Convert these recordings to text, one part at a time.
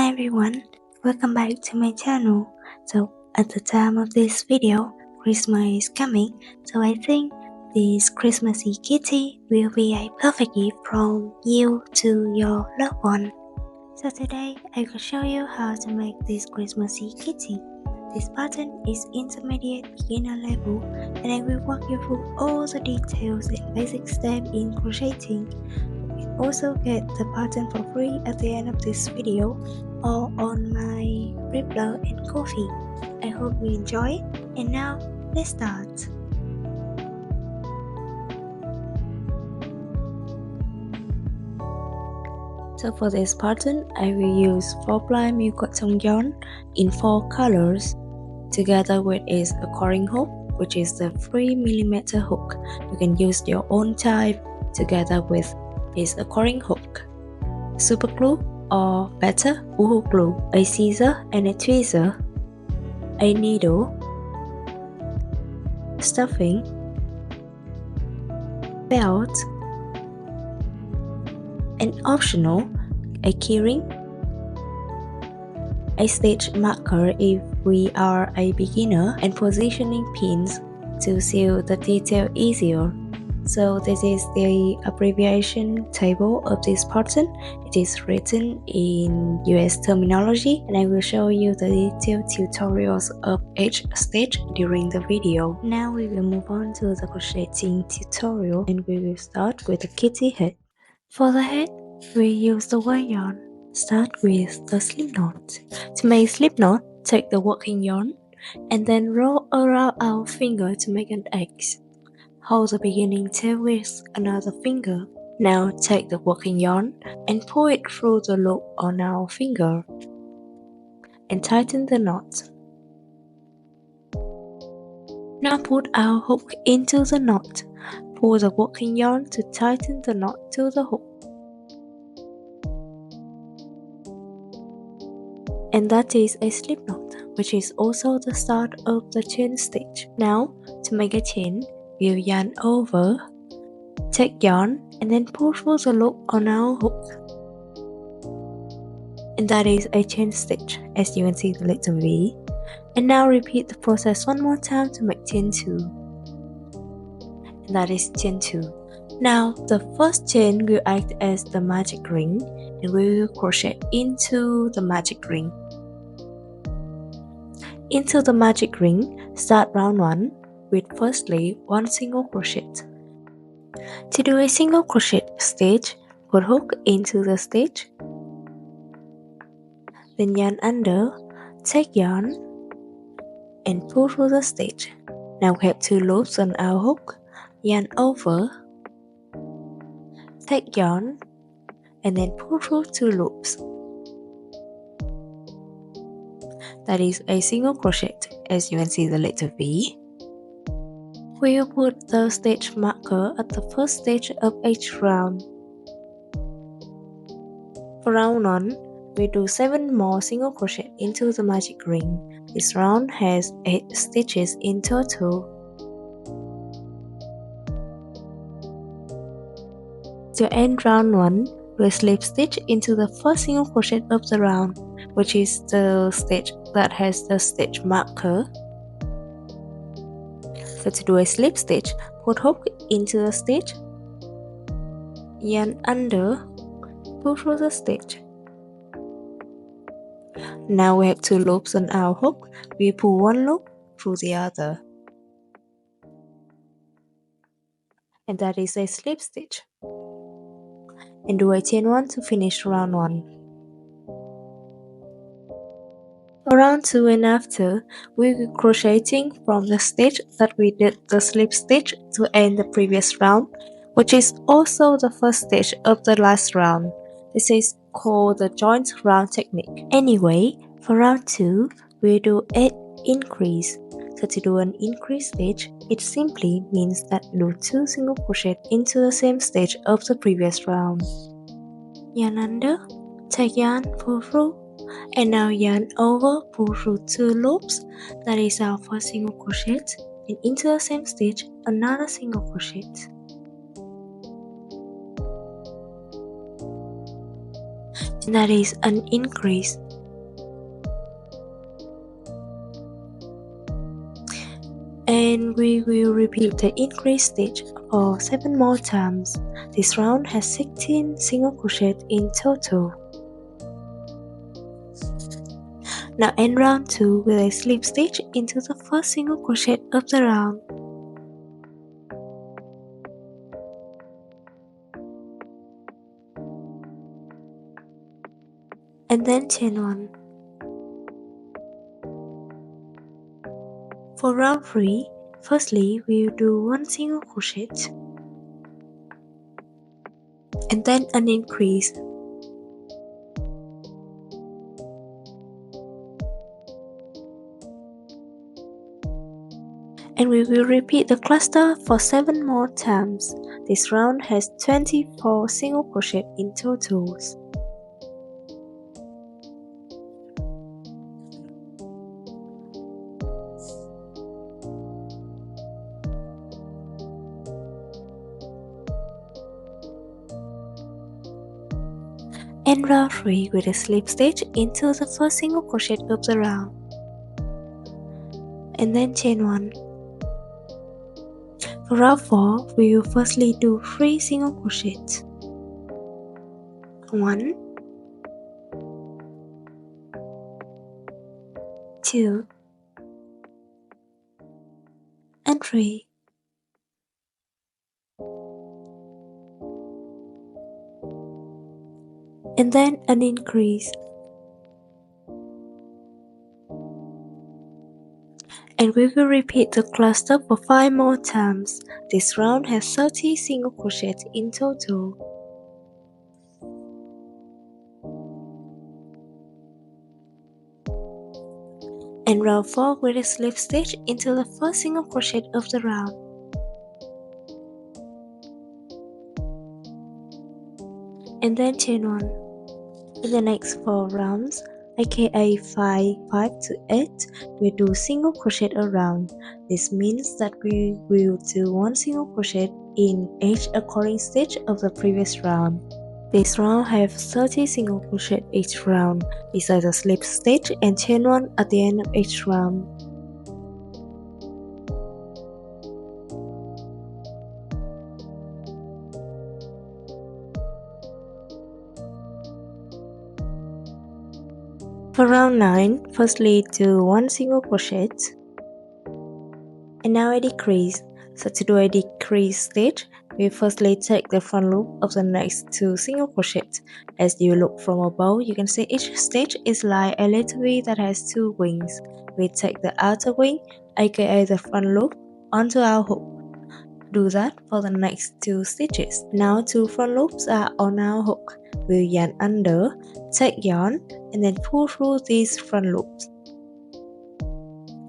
Hi everyone, welcome back to my channel. So at the time of this video, Christmas is coming, so I think this Christmasy kitty will be a perfect gift from you to your loved one. So today I will show you how to make this Christmasy kitty. This pattern is intermediate beginner level and I will walk you through all the details and basic steps in crocheting. You also get the pattern for free at the end of this video or on my Rippler and Ko-fi. I hope you enjoy, and now let's start. So for this pattern, I will use 4-ply milk cotton yarn in 4 colors, together with its accordion hook, which is the 3mm hook. You can use your own type together with its accordion hook, super glue or better woohoo glue, a scissor and a tweezer, a needle, stuffing, belt, and optional, a keyring, a stitch marker if we are a beginner, and positioning pins to seal the detail easier. So this is the abbreviation table of this pattern. It is written in US terminology and I will show you the detailed tutorials of each stitch during the video. Now we will move on to the crocheting tutorial and we will start with the kitty head. For the head, we use the white yarn. Start with the slip knot. To make slip knot, take the working yarn and then roll around our finger to make an X. Hold the beginning tail with another finger. Now take the working yarn and pull it through the loop on our finger and tighten the knot. Now put our hook into the knot. Pull the working yarn to tighten the knot to the hook. And that is a slip knot, which is also the start of the chain stitch. Now, to make a chain, we'll yarn over, take yarn, and then pull through the loop on our hook. And that is a chain stitch, as you can see the letter V. And now repeat the process one more time to make chain 2. And that is chain 2. Now, the first chain will act as the magic ring, and we will crochet into the magic ring. Into the magic ring, start round 1 with firstly 1 single crochet. To do a single crochet stitch, put hook into the stitch, then yarn under, take yarn, and pull through the stitch. Now we have 2 loops on our hook, yarn over, take yarn, and then pull through 2 loops. That is a single crochet, as you can see the letter V. We will put the stitch marker at the first stitch of each round. For round 1, we do 7 more single crochet into the magic ring. This round has 8 stitches in total. To end round 1, we slip stitch into the first single crochet of the round, which is the stitch that has the stitch marker. So to do a slip stitch, put hook into the stitch, yarn under, pull through the stitch. Now we have 2 loops on our hook, we pull 1 loop through the other. And that is a slip stitch. And do a chain 1 to finish round 1. For round 2 and after, we will crocheting from the stitch that we did the slip stitch to end the previous round, which is also the first stitch of the last round. This is called the joint round technique. Anyway, for round 2, we do 8 increase. So to do an increase stitch, it simply means that do 2 single crochet into the same stitch of the previous round. Yarn under, take yarn, pull through, and now yarn over, pull through 2 loops. That is our first single crochet, and into the same stitch, another single crochet. And that is an increase. and we will repeat the increase stitch for 7 more times. This round has 16 single crochet in total. Now end round 2 with a slip stitch into the first single crochet of the round. And then chain 1. For round 3, firstly we will do 1 single crochet and then an increase. And we will repeat the cluster for 7 more times. This round has 24 single crochet in total. End round 3 with a slip stitch into the first single crochet of the round. And then chain 1. For round 4, we will firstly do 3 single crochets. 1, 2, and 3. And then an increase. And we will repeat the cluster for 5 more times. This round has 30 single crochets in total. And round 4 with a slip stitch into the first single crochet of the round. And then chain 1. In the next 4 rounds, aka 5 to 8, we do single crochet around. This means that we will do 1 single crochet in each occurring stitch of the previous round. This round have 30 single crochet each round, besides a slip stitch and chain 1 at the end of each round. For round 9, firstly do 1 single crochet and now a decrease. So to do a decrease stitch, we firstly take the front loop of the next 2 single crochets. As you look from above, you can see each stitch is like a little bee that has 2 wings. We take the outer wing, aka the front loop, onto our hook. Do that for the next 2 stitches. Now 2 front loops are on our hook. We'll yarn under, take yarn, and then pull through these front loops.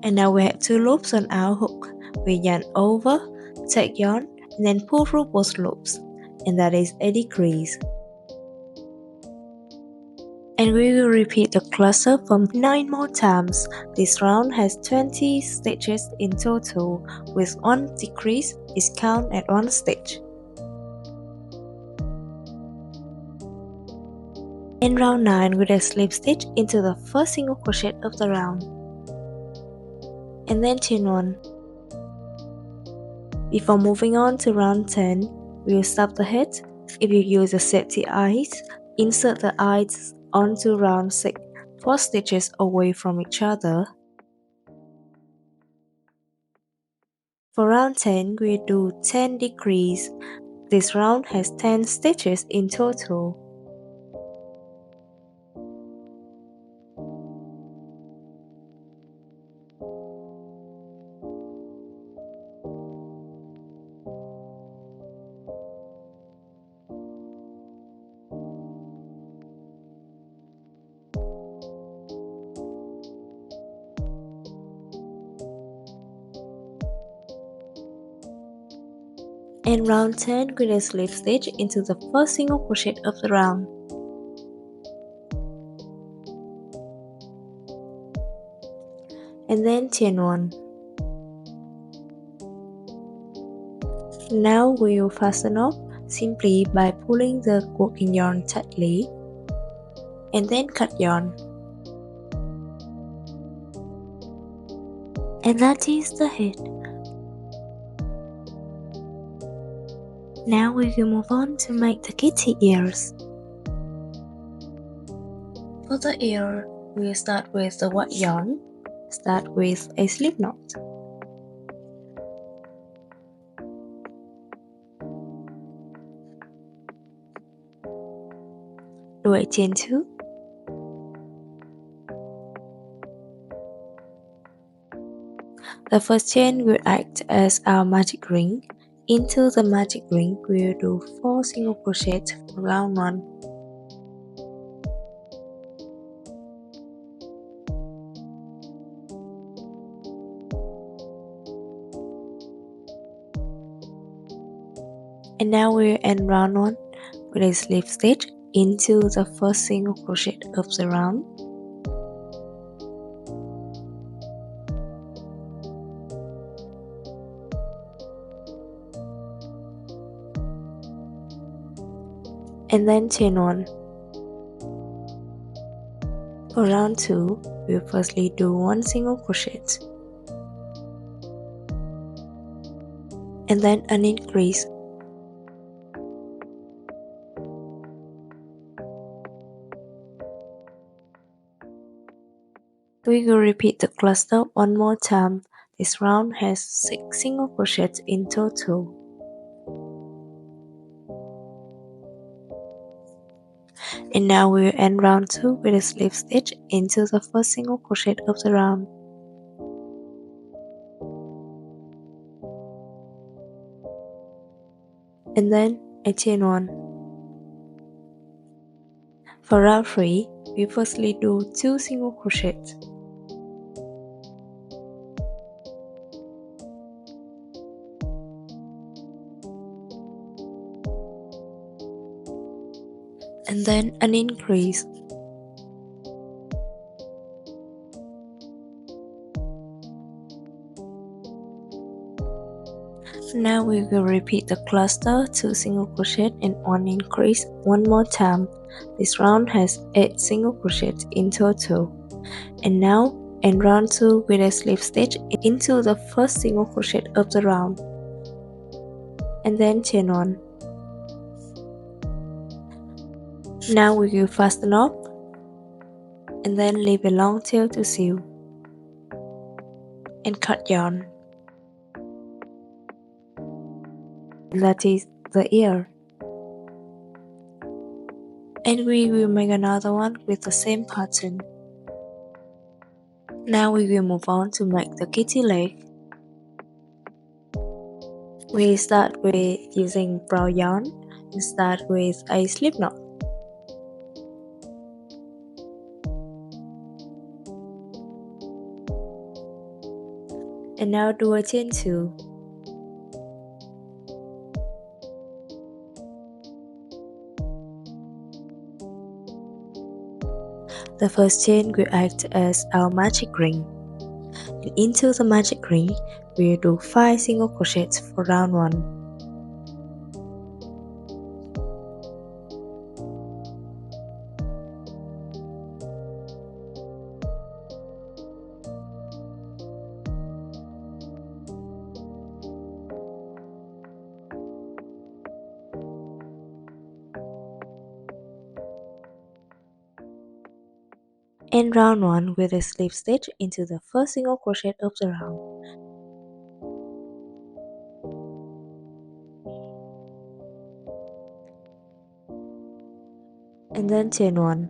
And now we have 2 loops on our hook. We yarn over, take yarn, and then pull through both loops. And that is a decrease. And we will repeat the cluster for 9 more times. This round has 20 stitches in total, with 1 decrease is counted at 1 stitch. In round 9 with a slip stitch into the first single crochet of the round. And then chain 1. Before moving on to round 10, we will stop the head. If you use a safety eyes, insert the eyes onto round 6, 4 stitches away from each other. For round 10, we do 10 decrease. This round has 10 stitches in total. And round 10 with a slip stitch into the first single crochet of the round. And then chain 1. Now we will fasten off simply by pulling the working yarn tightly and then cut yarn. And that is the head. Now we will move on to make the kitty ears. For the ear, we'll start with the white yarn. Start with a slip knot. Do a chain 2. The first chain will act as our magic ring. Into the magic ring, we'll do 4 single crochet for round 1. And now we'll end round 1 with a slip stitch into the first single crochet of the round. And then chain 1. For round 2, we'll firstly do 1 single crochet and then an increase. We will repeat the cluster one more time. This round has 6 single crochets in total. And now we will end round 2 with a slip stitch into the first single crochet of the round. And then a chain 1. For round 3, we firstly do 2 single crochets. And then an increase. Now we will repeat the cluster 2 single crochet and 1 increase one more time. This round has 8 single crochets in total. And now end round 2 with a slip stitch into the first single crochet of the round. And then chain 1. Now we will fasten up and then leave a long tail to sew and cut yarn. That is the ear. And we will make another one with the same pattern. Now we will move on to make the kitty leg. We start with using brown yarn and start with a slip knot. And now do a chain 2. The first chain will act as our magic ring. And into the magic ring, we'll do 5 single crochets for round 1. End round 1 with a slip stitch into the first single crochet of the round. And then chain 1.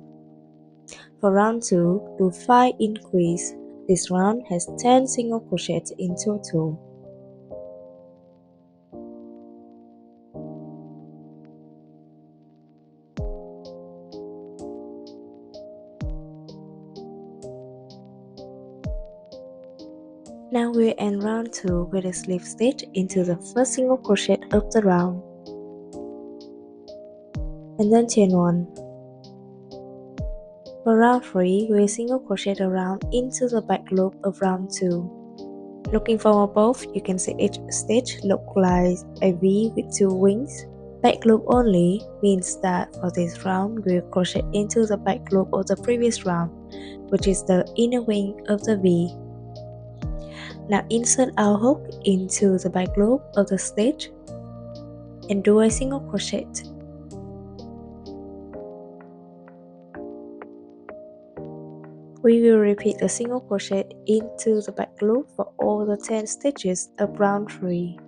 For round 2, do 5 increase. This round has 10 single crochets in total. Now we'll end round 2 with a slip stitch into the first single crochet of the round. And then chain 1. For round 3, we'll single crochet around into the back loop of round 2. Looking from above, you can see each stitch look like a V with 2 wings. Back loop only means that for this round, we'll crochet into the back loop of the previous round, which is the inner wing of the V. Now insert our hook into the back loop of the stitch and do a single crochet. We will repeat the single crochet into the back loop for all the 10 stitches of round 3.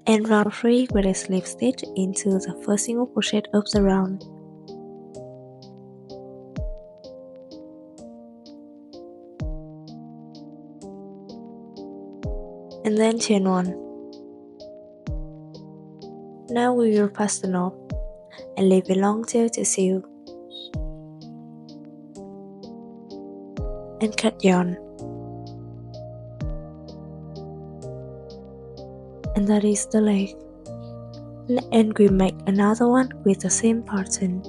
And round 3 with a slip stitch into the first single crochet of the round. And then chain 1. Now we will pass the knot and leave a long tail to sew. And cut yarn. And that is the leg. And we make another one with the same pattern.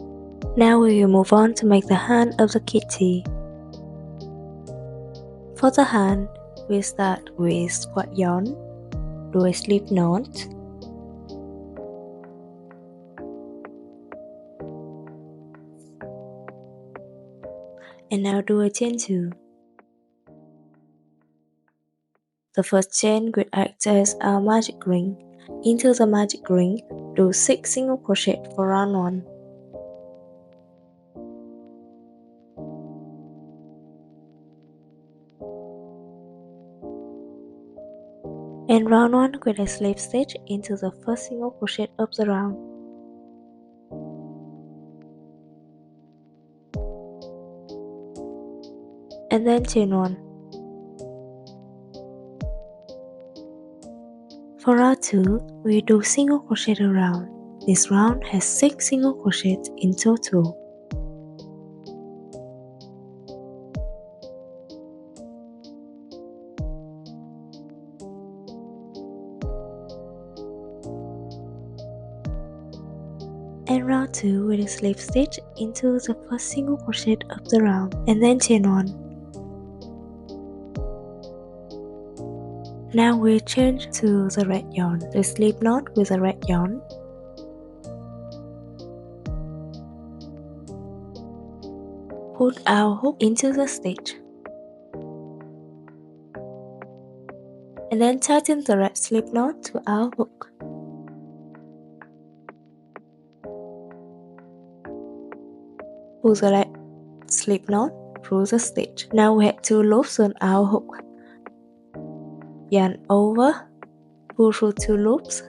Now we will move on to make the hand of the kitty. For the hand, we start with squat yarn, do a slip knot, and now do a chain 2. The first chain will act as our magic ring. Into the magic ring, do 6 single crochet for round 1. And round 1 with a slip stitch into the first single crochet of the round. And then chain 1. For round 2, we do single crochet around. This round has 6 single crochets in total. And round 2 with a slip stitch into the first single crochet of the round, and then chain 1. Now we change to the red yarn, the slip knot with the red yarn. Put our hook into the stitch. And then tighten the red slip knot to our hook. Pull the red slip knot through the stitch. Now we have 2 loops on our hook. Yarn over, pull through 2 loops,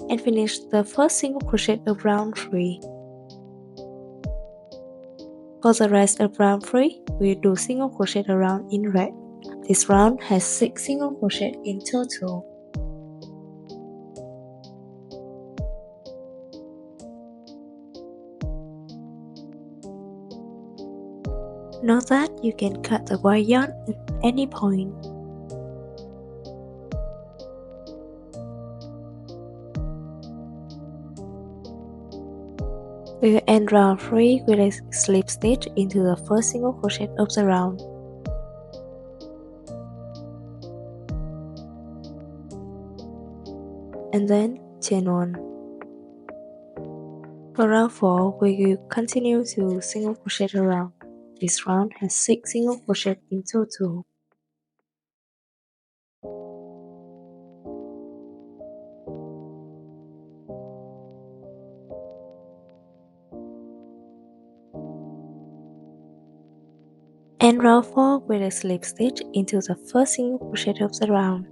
and finish the first single crochet of round 3. For the rest of round 3, we do single crochet around in red. This round has 6 single crochet in total. Note that you can cut the white yarn at any point. We will end round 3 with a slip stitch into the first single crochet of the round. And then chain 1. For round 4, we will continue to single crochet around. This round has 6 single crochet in total. And round 4 with a slip stitch into the first single crochet of the round.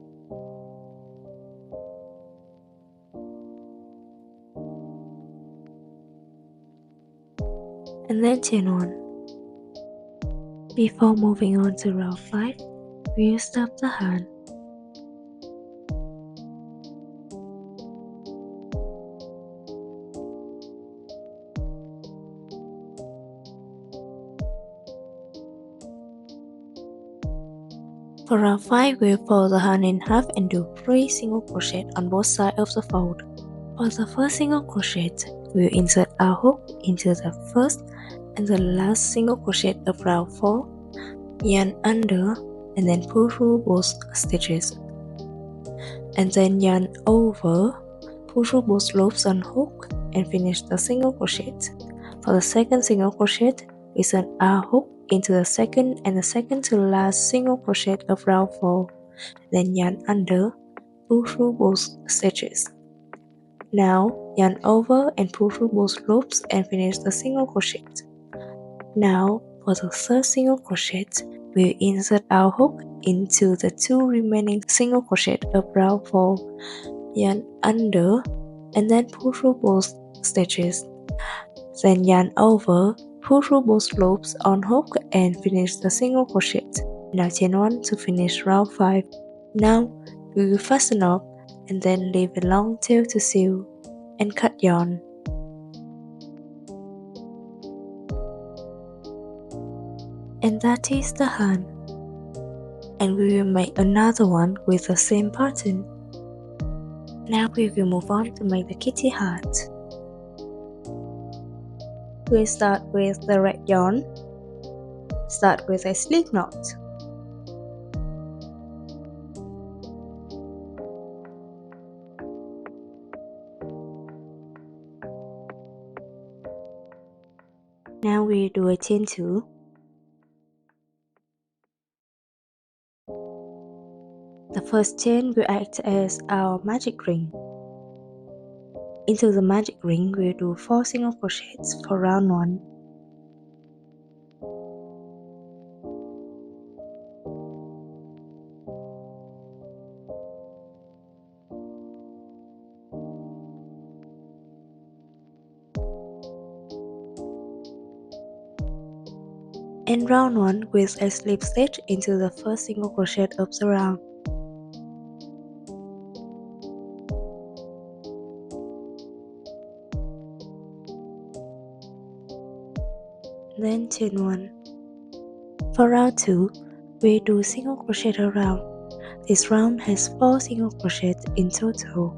And then chain 1. Before moving on to round 5, we will stop the hand. For round 5, we will fold the hand in half and do 3 single crochet on both sides of the fold. For the first single crochet, we will insert our hook into the first and the last single crochet of round 4, yarn under, and then pull through both stitches. And then yarn over, pull through both loops on hook, and finish the single crochet. For the second single crochet, we send our hook into the second and the second to last single crochet of round 4, then yarn under, pull through both stitches. Now yarn over and pull through both loops and finish the single crochet. Now for the third single crochet, we'll insert our hook into the 2 remaining single crochet of round 4, yarn under and then pull through both stitches. Then yarn over, pull through both loops on hook and finish the single crochet. Now chain 1 to finish round 5. Now we will fasten up and then leave a long tail to sew and cut yarn. And that is the hand. And we will make another one with the same pattern. Now we will move on to make the kitty hat. We'll start with the red yarn. Start with a slip knot. Now we do a chain 2. The first chain will act as our magic ring. Into the magic ring, we'll do 4 single crochets for round 1. And round 1 with a slip stitch into the first single crochet of the round. Then chain 1. For round 2, we do single crochet around. This round has 4 single crochets in total.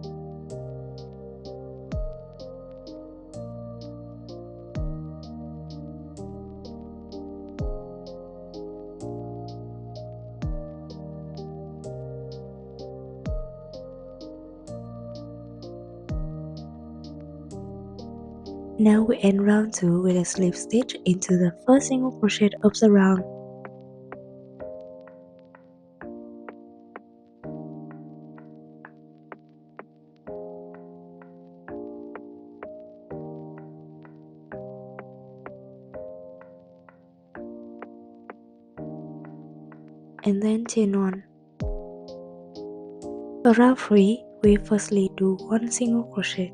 Now we end round 2 with a slip stitch into the first single crochet of the round. And then chain 1. For round 3, we firstly do 1 single crochet.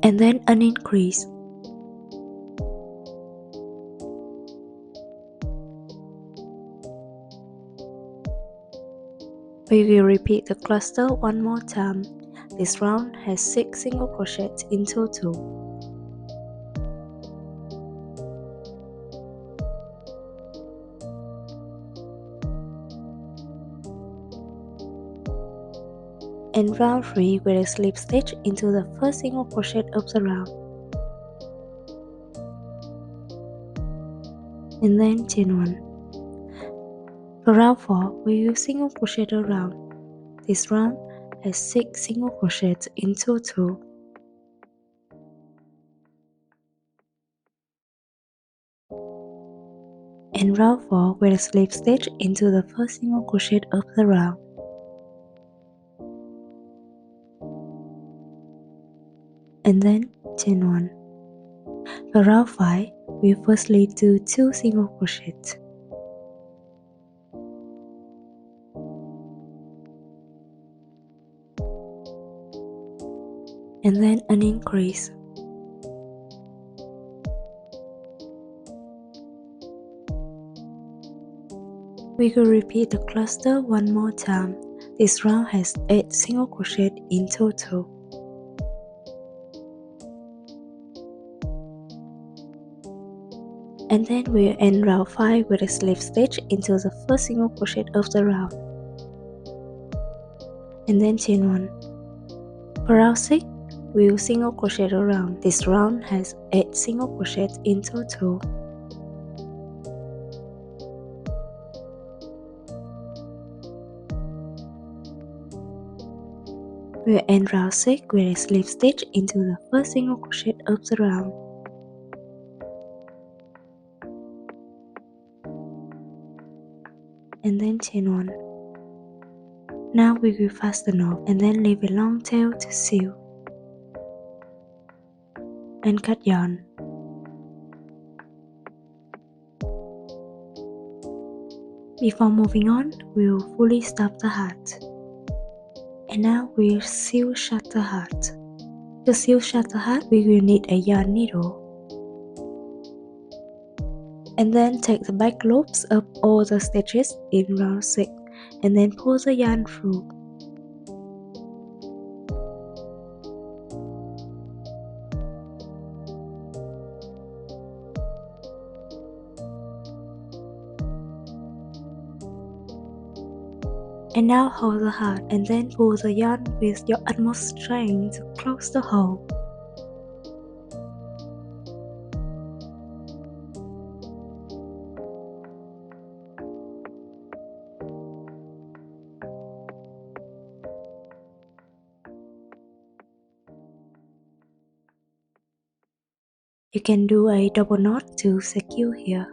And then an increase. We will repeat the cluster one more time. This round has 6 single crochets in total. And round 3 with a slip stitch into the first single crochet of the round. And then chain 1. For round 4, we will single crochet around. This round has 6 single crochets in total. And round 4 with a slip stitch into the first single crochet of the round. And then chain 1. For round 5, we firstly do 2 single crochets. And then an increase. We will repeat the cluster one more time. This round has 8 single crochet in total. And then we'll end round 5 with a slip stitch into the first single crochet of the round. And then chain 1. For round 6, we will single crochet around. This round has 8 single crochets in total. we'll end round 6 with a slip stitch into the first single crochet of the round. And then chain 1. Now we will fasten off and then leave a long tail to sew. And cut yarn. Before moving on, we'll fully stop the hat. And now we'll sew shut the hat. To sew shut the hat, we will need a yarn needle. And then take the back loops of all the stitches in round 6 and then pull the yarn through. And now hold the hat and then pull the yarn with your utmost strength to close the hole. You can do a double knot to secure here.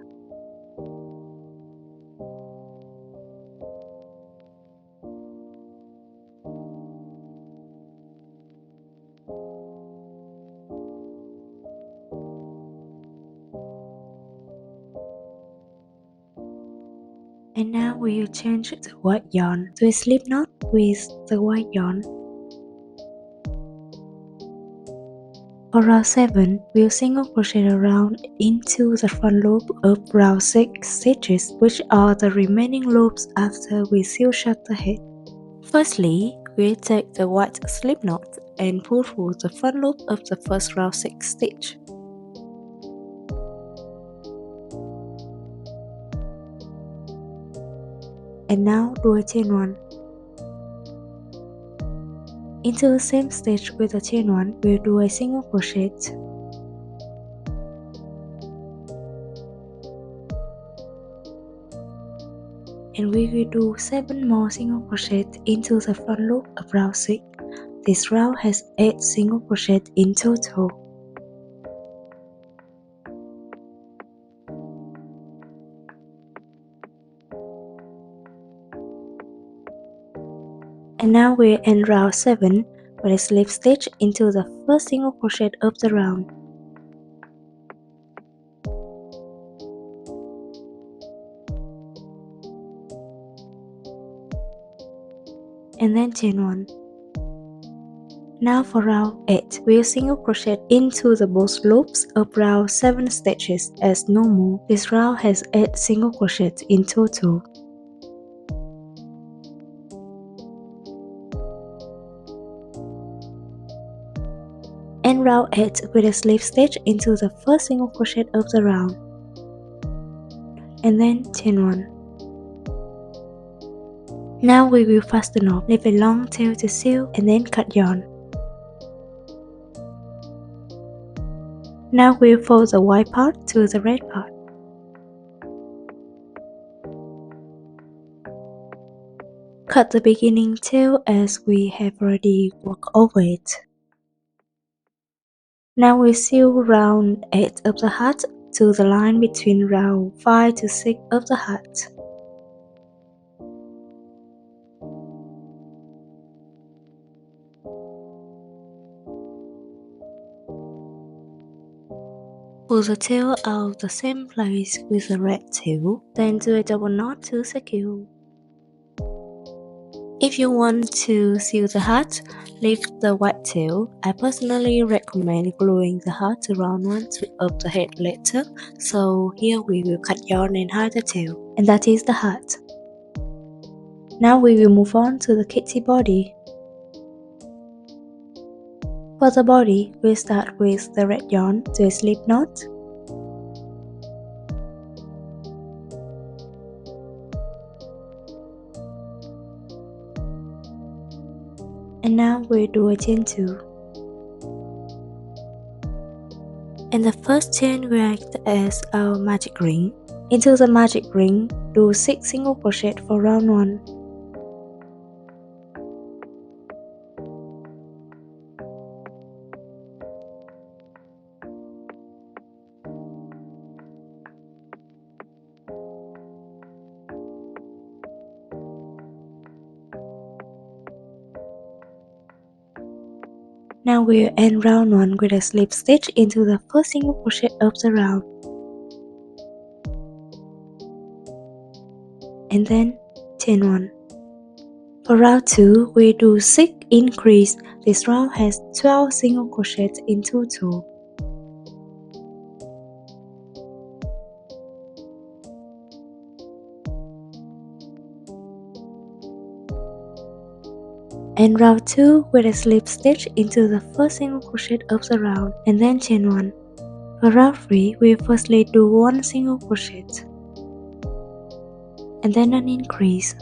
And now we'll change the white yarn to a slip knot with the white yarn. For round 7, we'll single crochet around into the front loop of round 6 stitches, which are the remaining loops after we sew shut the head. Firstly, we'll take the white slip knot and pull through the front loop of the first round 6 stitch. And now do a chain 1. Into the same stitch with the chain 1, we'll do a single crochet. And we will do 7 more single crochet into the front loop of round 6. This round has 8 single crochet in total. And now we'll end round 7 with a slip stitch into the first single crochet of the round. And then chain 1. Now for round 8, we'll single crochet into the both loops of round 7 stitches as normal. This round has 8 single crochet in total. And round 8 with a slip stitch into the first single crochet of the round. And then chain 1. Now we will fasten off, leave a long tail to sew and then cut yarn. Now we'll fold the white part to the red part. Cut the beginning tail as we have already worked over it. Now we sew round 8 of the hat to the line between round 5 to 6 of the hat. Pull the tail out of the same place with the red tail, then do a double knot to secure. If you want to sew the hat, leave the white tail. I personally recommend gluing the hat to round 1 of the head later, so here we will cut yarn and hide the tail. And that is the hat. Now we will move on to the kitty body. For the body, we'll start with the red yarn to a slip knot. And now we'll do a chain 2. And the first chain will act as our magic ring. Into the magic ring, do 6 single crochet for round 1. Now we'll end round 1 with a slip stitch into the first single crochet of the round, and then chain 1. For round 2, we do 6 increase. This round has 12 single crochets in total. And round 2 with a slip stitch into the first single crochet of the round, and then chain 1. For round 3, we firstly do 1 single crochet, and then an increase.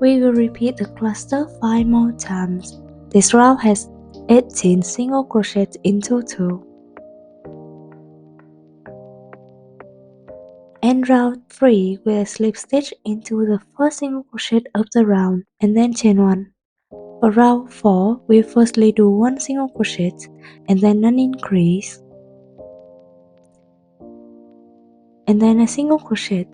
We will repeat the cluster 5 more times. This round has 18 single crochets in total. And round 3 with a slip stitch into the first single crochet of the round, and then chain 1. For round 4, we firstly do 1 single crochet and then an increase, and then a single crochet.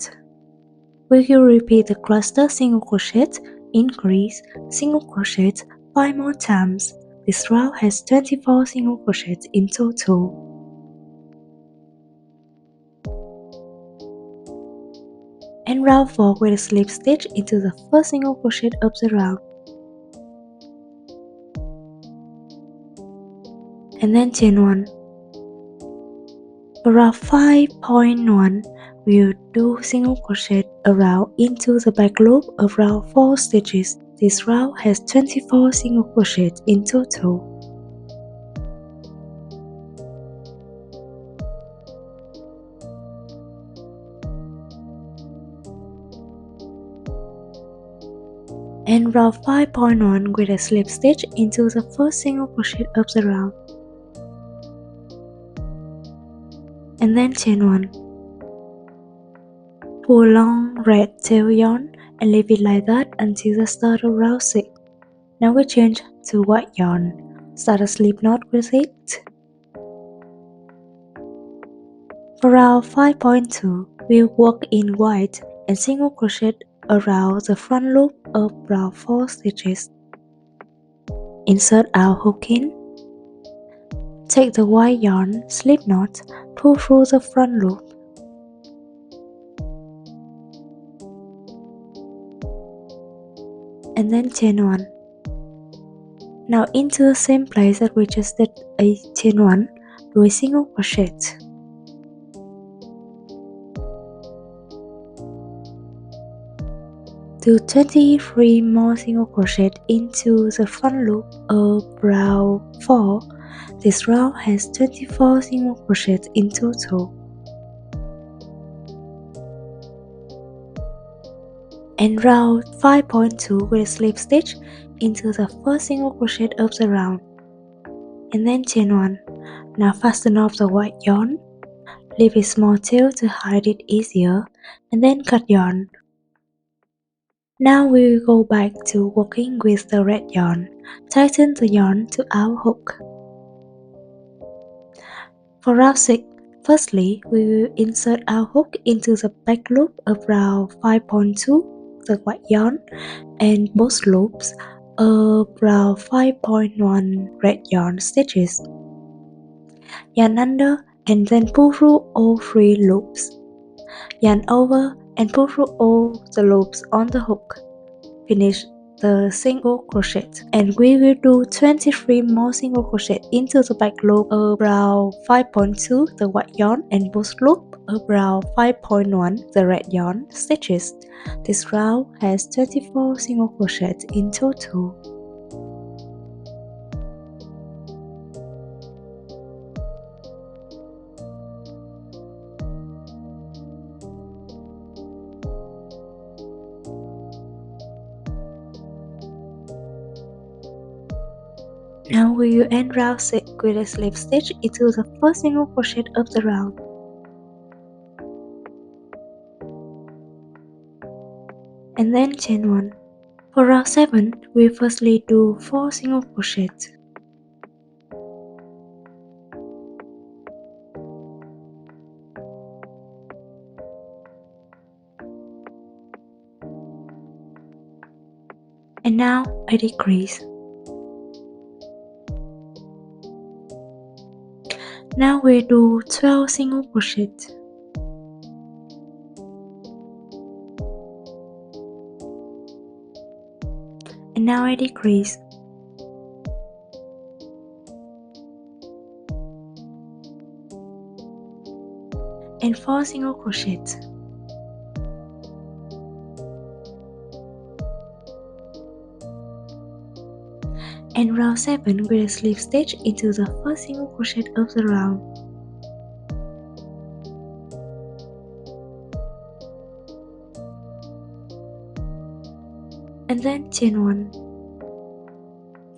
We will repeat the cluster single crochet, increase, single crochet 5 more times. This round has 24 single crochets in total. And round 4 with a slip stitch into the first single crochet of the round, and then chain 1. For round 5.1, we'll do single crochet around into the back loop of round 4 stitches. This round has 24 single crochets in total. And round 5.1 with a slip stitch into the first single crochet of the round, and then chain 1. Pull long red tail yarn and leave it like that until the start of round 6. Now we change to white yarn. Start a slip knot with it. For round 5.2, we'll work in white and single crochet around the front loop of round 4 stitches. Insert our hook in. Take the white yarn, slip knot, pull through the front loop. And then chain 1. Now into the same place that we just did a chain 1, do a single crochet. Do 23 more single crochet into the front loop of round 4. This round has 24 single crochets in total. And round 5.2 with a slip stitch into the first single crochet of the round, and then chain 1. Now fasten off the white yarn, leave a small tail to hide it easier, and then cut yarn. Now we will go back to working with the red yarn. Tighten the yarn to our hook. For round 6, firstly we will insert our hook into the back loop of round 5.2, the white yarn, and both loops of round 5.1 red yarn stitches. Yarn under and then pull through all 3 loops. Yarn over and pull through all the loops on the hook. Finish the single crochet, and we will do 23 more single crochet into the back loop of round 5.2 the white yarn and both loop of round 5.1 the red yarn stitches. This round has 24 single crochets in total. Now we will end round 6 with a slip stitch into the first single crochet of the round, and then chain 1. For round 7, we firstly do 4 single crochets. And now I decrease. Now we do 12 single crochet. And now I decrease. And 4 single crochet. And round 7 with a slip stitch into the first single crochet of the round. And then chain 1.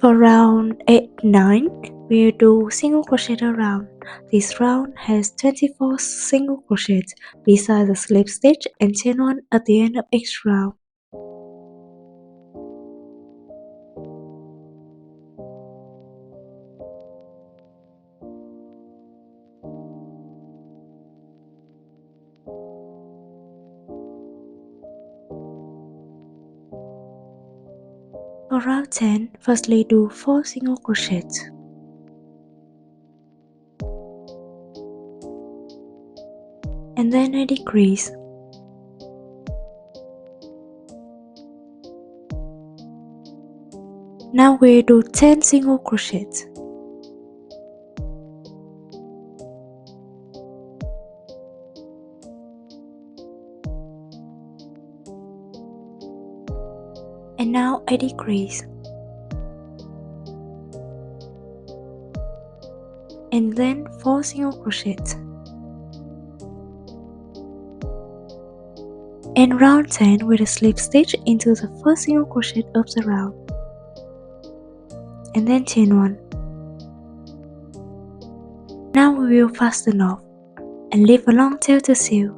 For round 8-9, we'll do single crochet around. This round has 24 single crochets beside the slip stitch and chain 1 at the end of each round. For round 10, firstly do 4 single crochets. And then I decrease. Now we do 10 single crochets. And now I decrease. And then 4 single crochets. And round 10 with a slip stitch into the first single crochet of the round. And then chain 1. Now we will fasten off and leave a long tail to sew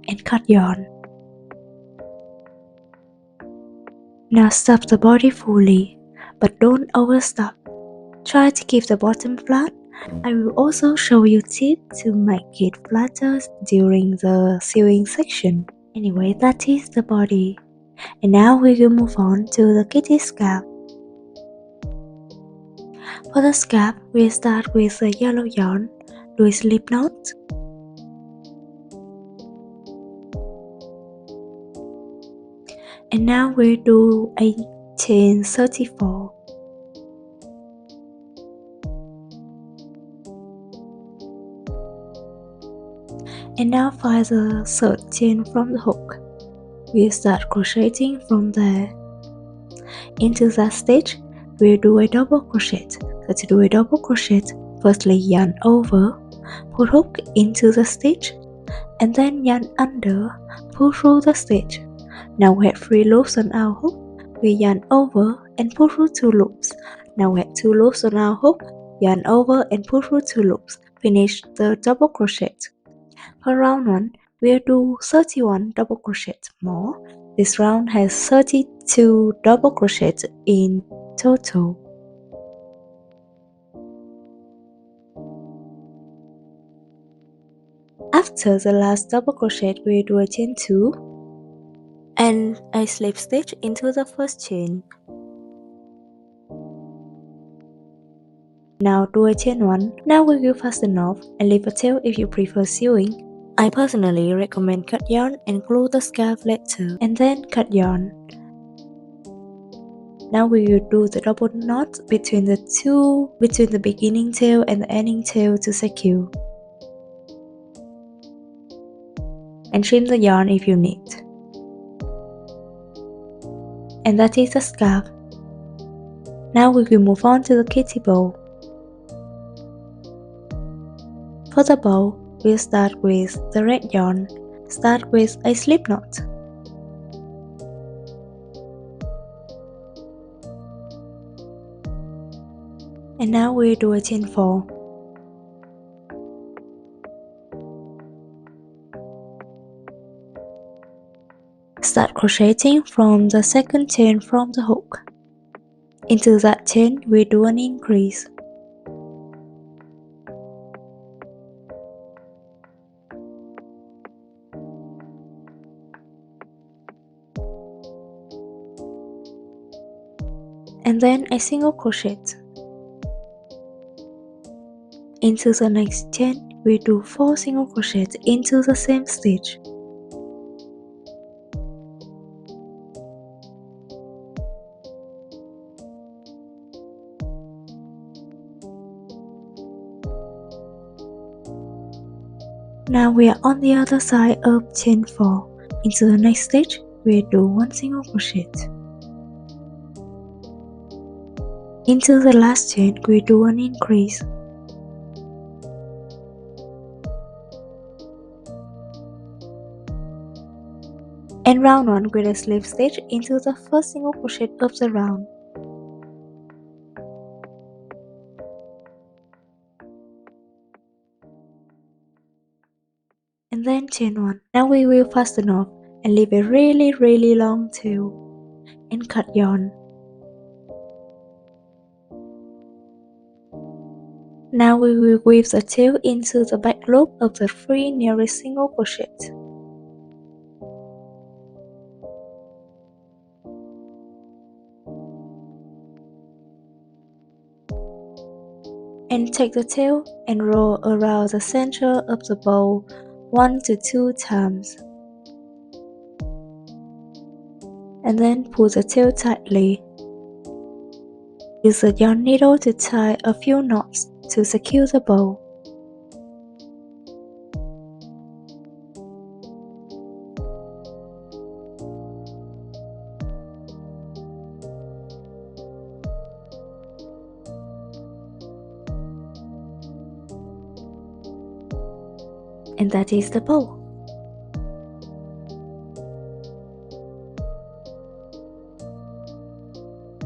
and cut yarn. Now stuff the body fully, but don't overstuff. Try to keep the bottom flat. I will also show you tips to make it flatter during the sewing section. Anyway, that is the body. And now we will move on to the kitty scalp. For the scalp, we start with a yellow yarn, do a slip knot, and now we do a chain 34. And now find the third chain from the hook. We start crocheting from there. Into that stitch, we'll do a double crochet. So to do a double crochet, firstly yarn over, put hook into the stitch, and then yarn under, pull through the stitch. Now we have 3 loops on our hook. We yarn over and pull through 2 loops. Now we have 2 loops on our hook, yarn over and pull through 2 loops. Finish the double crochet. For round 1, we'll do 31 double crochets more. This round has 32 double crochets in total. After the last double crochet, we'll do a chain 2 and a slip stitch into the first chain. Now do a chain 1. Now we will fasten off and leave a tail if you prefer sewing. I personally recommend cut yarn and glue the scarf later and then cut yarn. Now we will do the double knot between the beginning tail and the ending tail to secure. And trim the yarn if you need. And that is the scarf. Now we will move on to the kitty bow. For the bow, we'll start with the red yarn. Start with a slip knot. And now we'll do a chain 4. Start crocheting from the second chain from the hook. Into that chain, we do an increase. and then a single crochet. Into the next chain, we do 4 single crochets into the same stitch. Now we are on the other side of chain 4. Into the next stitch, we do 1 single crochet. Into the last chain, we do an increase. And round 1 with a slip stitch into the first single crochet of the round. And then chain 1. Now we will fasten off and leave a really long tail and cut yarn. Now we will weave the tail into the back loop of the 3 nearest single crochets. And take the tail and roll around the center of the bow 1 to 2 times. And then pull the tail tightly. Use the yarn needle to tie a few knots to secure the bow. And that is the bow.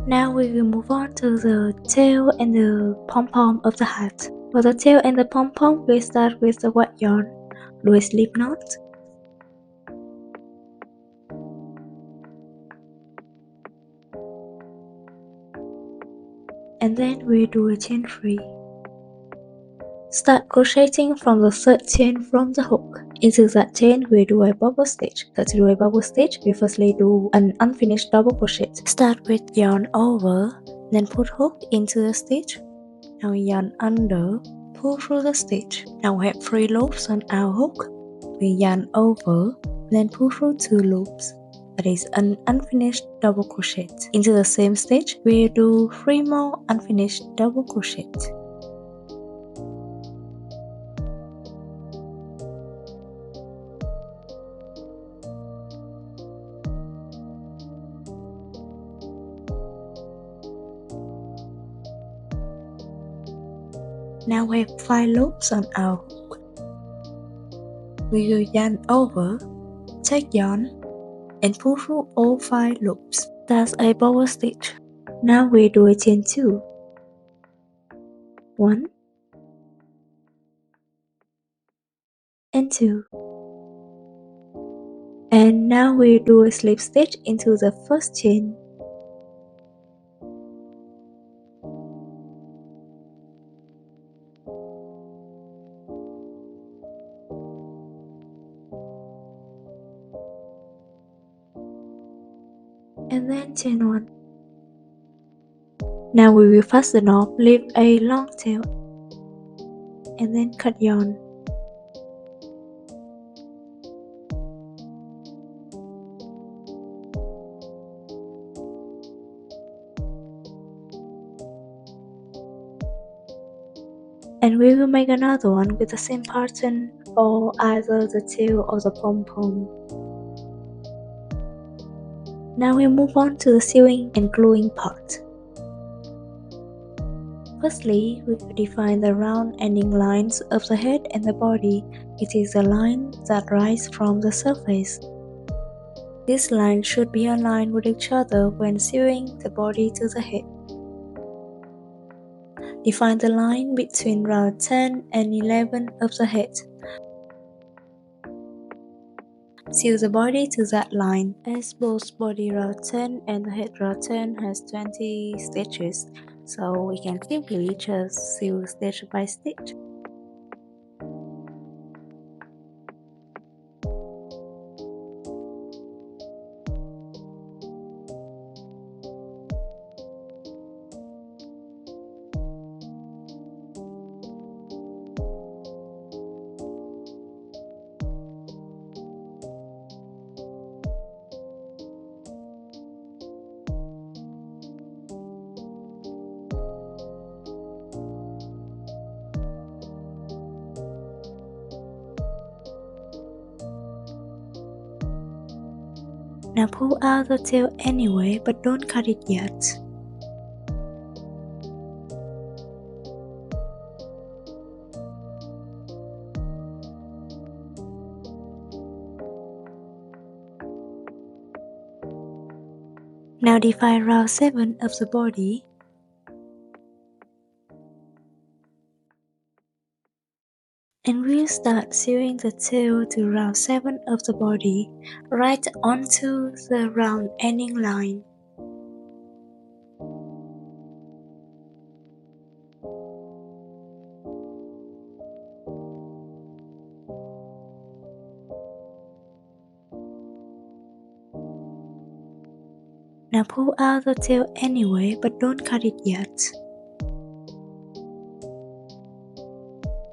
Now we will move on to the tail and the pom-pom of the hat. For the tail and the pom-pom, we start with the white yarn, do a slip knot, and then we do a chain 3. Start crocheting from the 3rd chain from the hook. Into that chain, we do a bubble stitch. To do a bubble stitch, we firstly do an unfinished double crochet. Start with yarn over, then put hook into the stitch. Now yarn under, pull through the stitch. Now we have 3 loops on our hook. We yarn over, then pull through 2 loops. That is an unfinished double crochet. Into the same stitch, we do 3 more unfinished double crochet. Now we have 5 loops on our hook. We will yarn over, take yarn, and pull through all 5 loops. That's a bubble stitch. Now we do a chain 2. 1 and 2. And now we do a slip stitch into the first chain. And then chain 1. Now we will fasten off, leave a long tail, and then cut yarn. And we will make another one with the same pattern for either the tail or the pom-pom. Now we move on to the sewing and gluing part. Firstly, we will define the round ending lines of the head and the body. It is the line that rise from the surface. These lines should be aligned with each other when sewing the body to the head. Define the line between round 10 and 11 of the head. Sew the body to that line, as both body round 10 and the head round 10 has 20 stitches, so we can simply just sew stitch by stitch. Now pull out the tail anyway, but don't cut it yet. Now define round 7 of the body. And we'll start sewing the tail to round 7 of the body, right onto the round ending line. Now pull out the tail anyway, but don't cut it yet.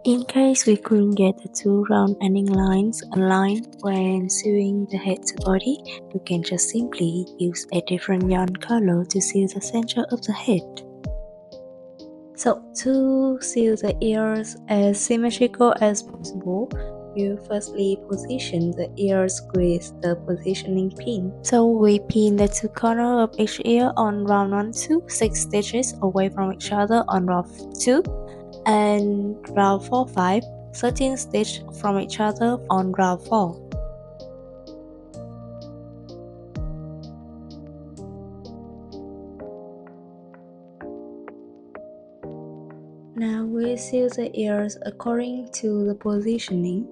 In case we couldn't get the 2 round ending lines aligned when sewing the head to body, you can just simply use a different yarn color to sew the center of the head. So to sew the ears as symmetrical as possible, you firstly position the ears with the positioning pin. So we pin the 2 corners of each ear on round 1 to 6 stitches away from each other on round 2, and round 4, 5, 13 stitches from each other on round 4. Now we sew the ears according to the positioning.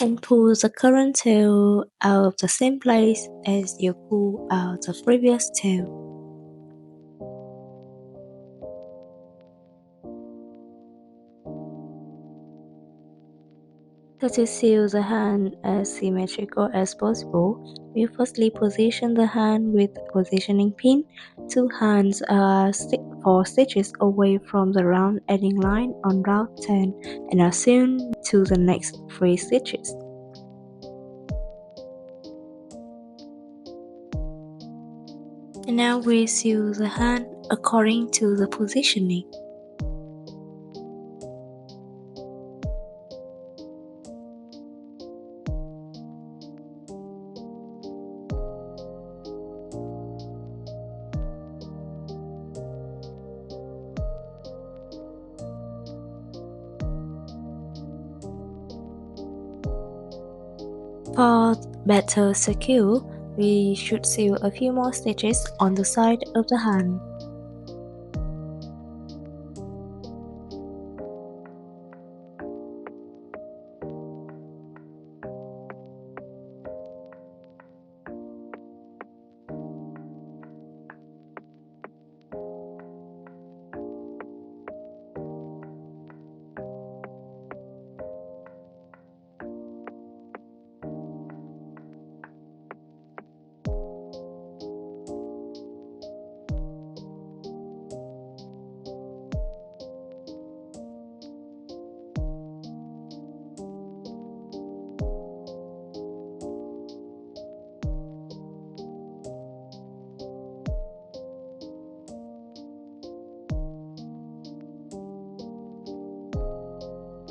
And pull the current tail out of the same place as you pull out the previous tail. So to sew the hand as symmetrical as possible, we firstly position the hand with the positioning pin. 2 hands are 4 stitches away from the round ending line on round 10 and are sewn to the next 3 stitches. And now we sew the hand according to the positioning. For better secure, we should sew a few more stitches on the side of the hand.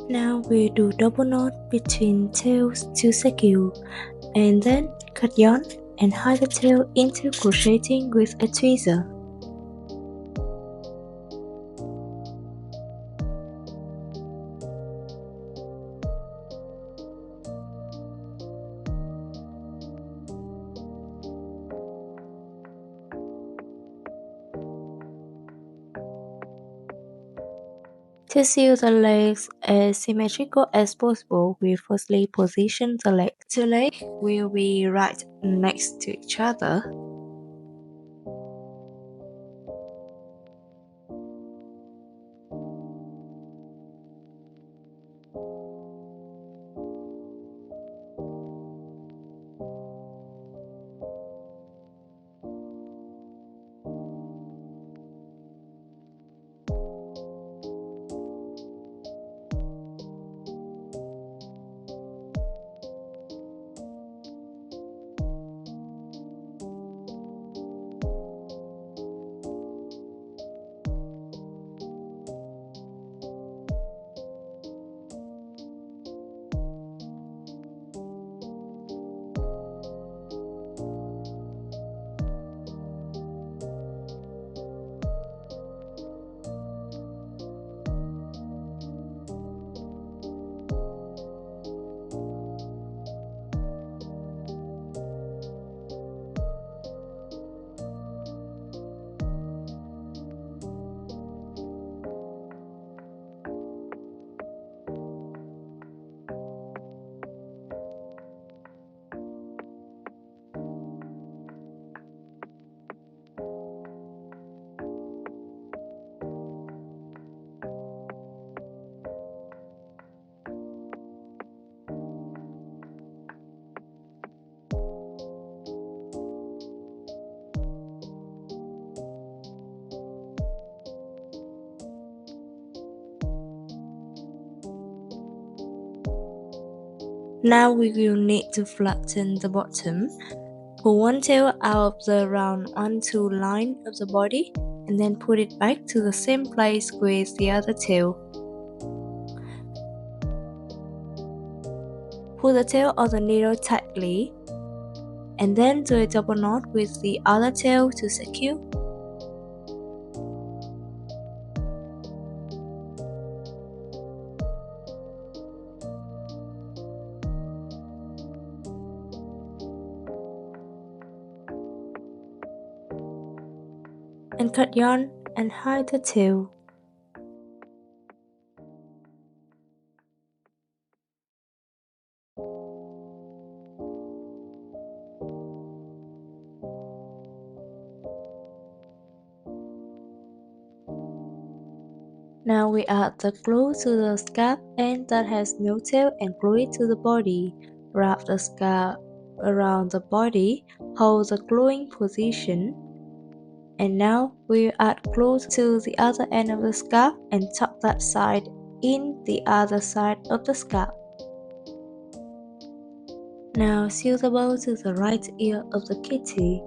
Now we do double knot between tails to secure, and then cut yarn and hide the tail into crocheting with a tweezer. To sew the legs as symmetrical as possible, we firstly position the legs. The legs will be right next to each other. Now we will need to flatten the bottom. Pull one tail out of the round onto line of the body and then put it back to the same place with the other tail. Pull the tail of the needle tightly and then do a double knot with the other tail to secure. And cut yarn and hide the tail. Now we add the glue to the scarf end that has no tail and glue it to the body. Wrap the scarf around the body, hold the gluing position. And now we add glue to the other end of the scarf and tuck that side in the other side of the scarf. Now sew the bow to the right ear of the kitty.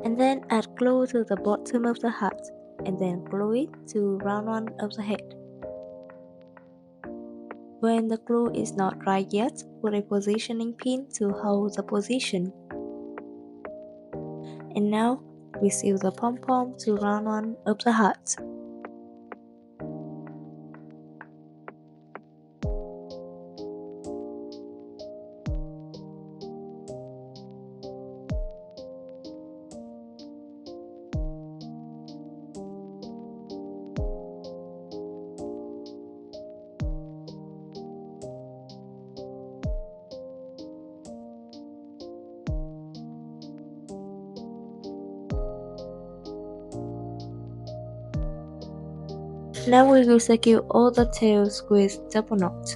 And then add glue to the bottom of the hat and then glue it to round one of the head. When the glue is not dry yet, put a positioning pin to hold the position. And now we sew the pom-pom to round one of the hat. Now we will secure all the tails with double knot.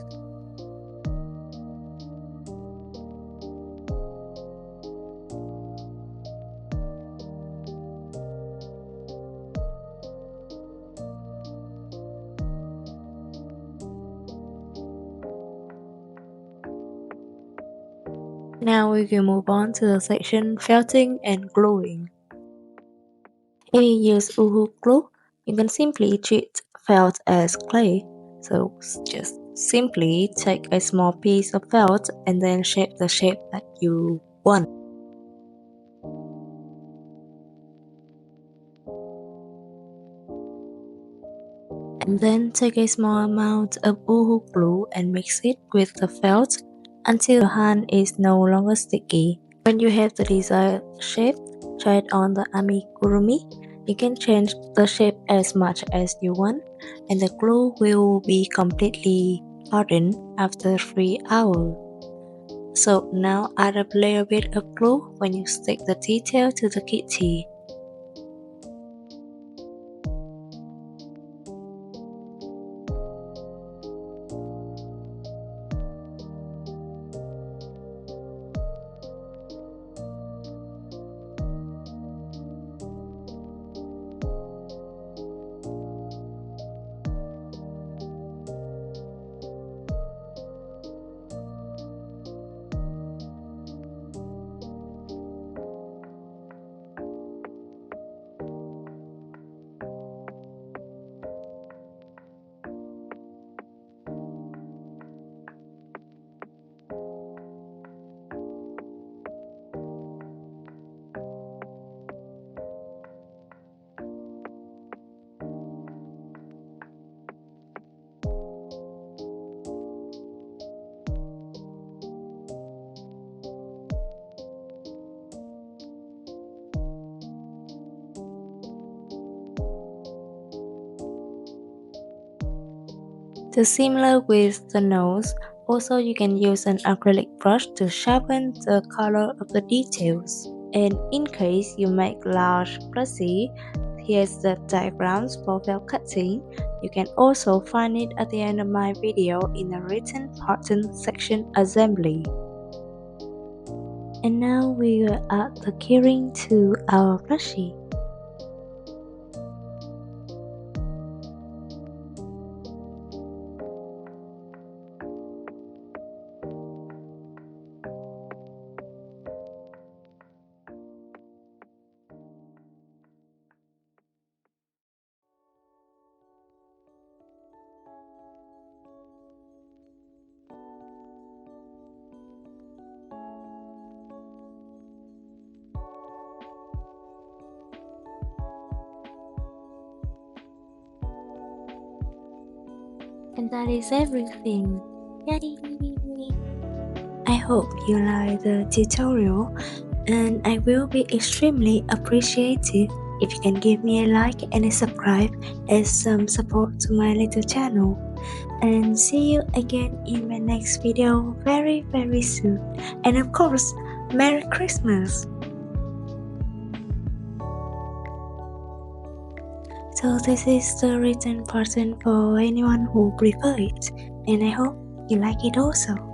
Now we can move on to the section felting and gluing. If you use uhu glue, you can simply treat felt as clay. So just simply take a small piece of felt and then shape the shape that you want. And then take a small amount of uhu glue and mix it with the felt until your hand is no longer sticky. When you have the desired shape, try it on the amigurumi. You can change the shape as much as you want, and the glue will be completely hardened after 3 hours. So now add a little bit of glue when you stick the detail to the kitty. To similar with the nose, also you can use an acrylic brush to sharpen the color of the details. And in case you make large plushie, here's the diagrams for felt cutting. You can also find it at the end of my video in the written pattern section assembly. And now we will add the keyring to our plushie. And that is everything. Yay! I hope you like the tutorial, and I will be extremely appreciative if you can give me a like and a subscribe as some support to my little channel. And see you again in my next video very soon. And of course, Merry Christmas! So this is the written pattern for anyone who prefer it, and I hope you like it also.